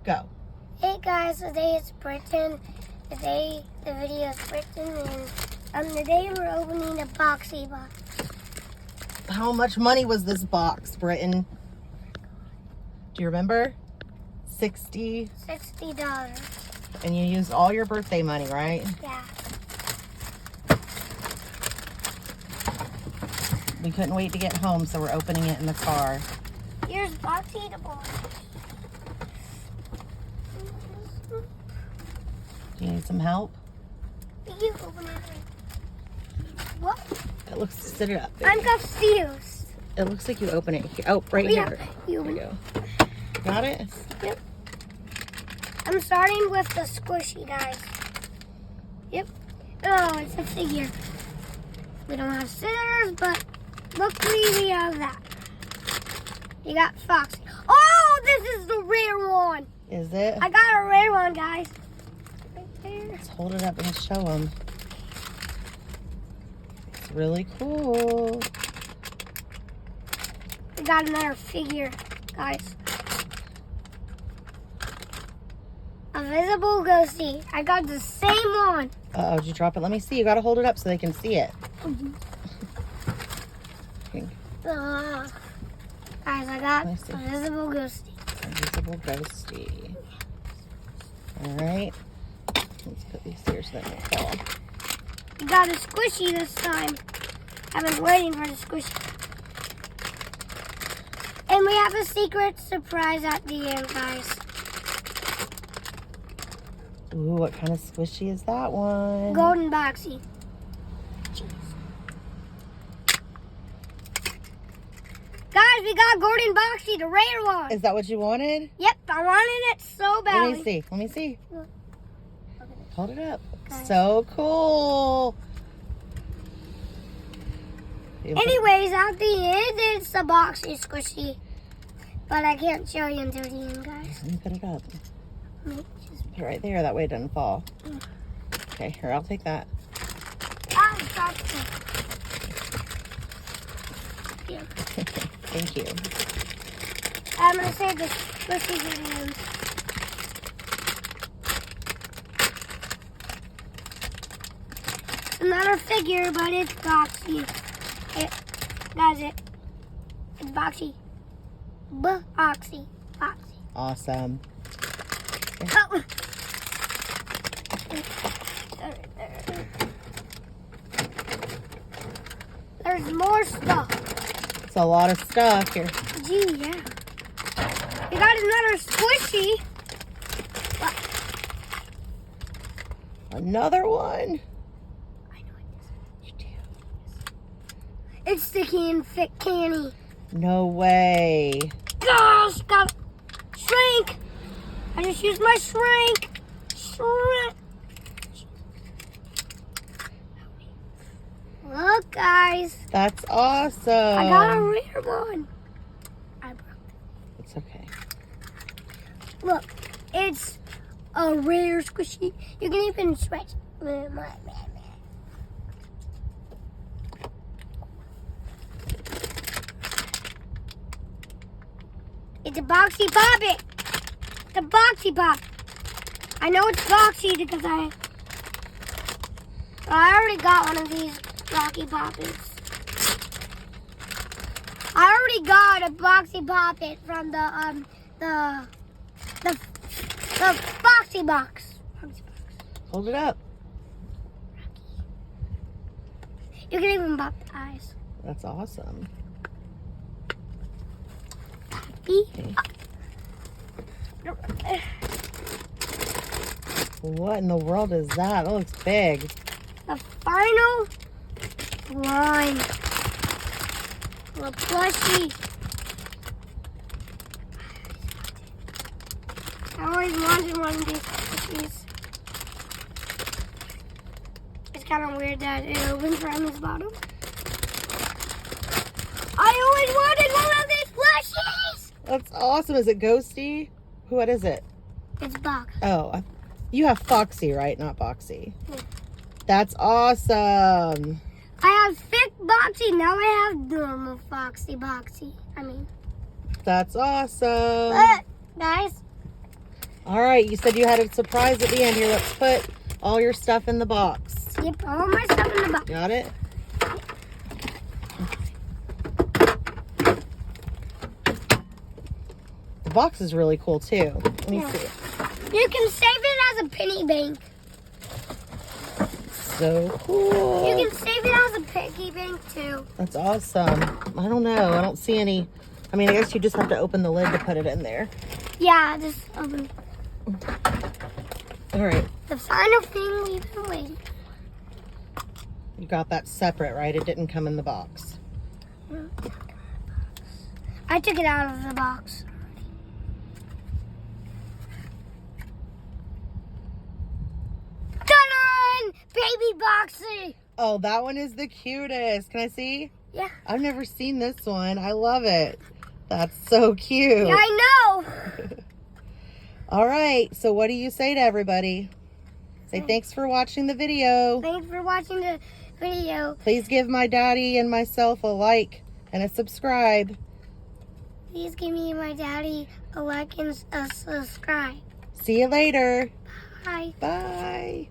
Go. Hey guys, today it's Britton. Today the video is Britton, and today we're opening a Boxy box. How much money was this box, Britton? Do you remember? $60. $60. And you used all your birthday money, right? Yeah. We couldn't wait to get home, so we're opening it in the car. Here's Boxy the box. Do you need some help? You open it. What? It looks, sit it up. I'm confused. It looks like you open it here. Oh, right Yeah, here. you There you go. Got it? Yep. I'm starting with the squishy, guys. Yep. Oh, it's a figure. We don't have scissors, but luckily we have that. You got Foxy. Oh, this is the rare one. Is it? I got a rare one, guys. Right there. Let's hold it up and show them. It's really cool. We got another figure, guys. A visible ghosty. I got the same one. Uh-oh, did you drop it? Let me see. You got to hold it up so they can see it. Guys, I got Let me see. a visible ghosty. Invisible ghosty. All right. Let's put these here so they don't fall. We got a squishy this time. I've been waiting for the squishy. And we have a secret surprise at the end, guys. Ooh, what kind of squishy is that one? Golden Boxy. Guys, we got Golden Boxy, the rare one. Is that what you wanted? Yep, I wanted it so badly. Let me see. Let me see. Look. Hold it up. Okay. So cool. Anyways, at the end, it's the Boxy squishy. But I can't show you until the end, guys. Let me put it up. Let me just... Put it right there. That way it doesn't fall. Okay, here, I'll take that. Ah, got it. Here. Thank you. I'm going to save the squishy for the end. Another figure, but it's Boxy. It's Boxy. Boxy. Boxy. Awesome. Oh. There's more stuff. It's a lot of stuff here. Gee, yeah. We got another squishy. Another one. I know it is. You do. It's Sticky and Fit Canny. No way. Gosh, got shrink. I just used my shrink. Shrink. Look, guys. That's awesome. I got a rare one. I broke it. It's okay. Look, it's a rare squishy. You can even stretch. It's a Boxy Poppet. It's a Boxy Pop. I know it's Boxy because I already got one of these Rocky Poppets. I already got a Boxy Poppet from the Boxy Box. Hold it up. You can even pop the eyes. That's awesome. Okay. What in the world is that? That looks big. The final one. The plushie. I always wanted one of these plushies. It's kind of weird that it opens from this bottom. I always wanted one of these plushies. That's awesome. Is it Ghosty? What is it? It's Box. Oh, you have Foxy, right? Not Boxy. Yeah. That's awesome. I have thick Boxy. Now I have normal Boxy. I mean. That's awesome. Look, guys. All right, you said you had a surprise at the end here. Let's put all your stuff in the box. Yep, all my stuff in the box. Got it? The box is really cool too. Let me see it. You can save it as a penny bank. So cool. You can save it as a piggy bank too. That's awesome. I don't know. I don't see any. I mean, I guess you just have to open the lid to put it in there. Yeah, just open. All right. The final thing we've been waiting. You got that separate, right? It didn't come in the box. I took it out of the box. Done! Baby Boxy! Oh, that one is the cutest. Can I see? Yeah. I've never seen this one. I love it. That's so cute. Yeah, I know. All right. So what do you say to everybody? Say thanks for watching the video. Thanks for watching the video. Please give my daddy and myself a like and a subscribe. Please give me and my daddy a like and a subscribe. See you later. Bye. Bye.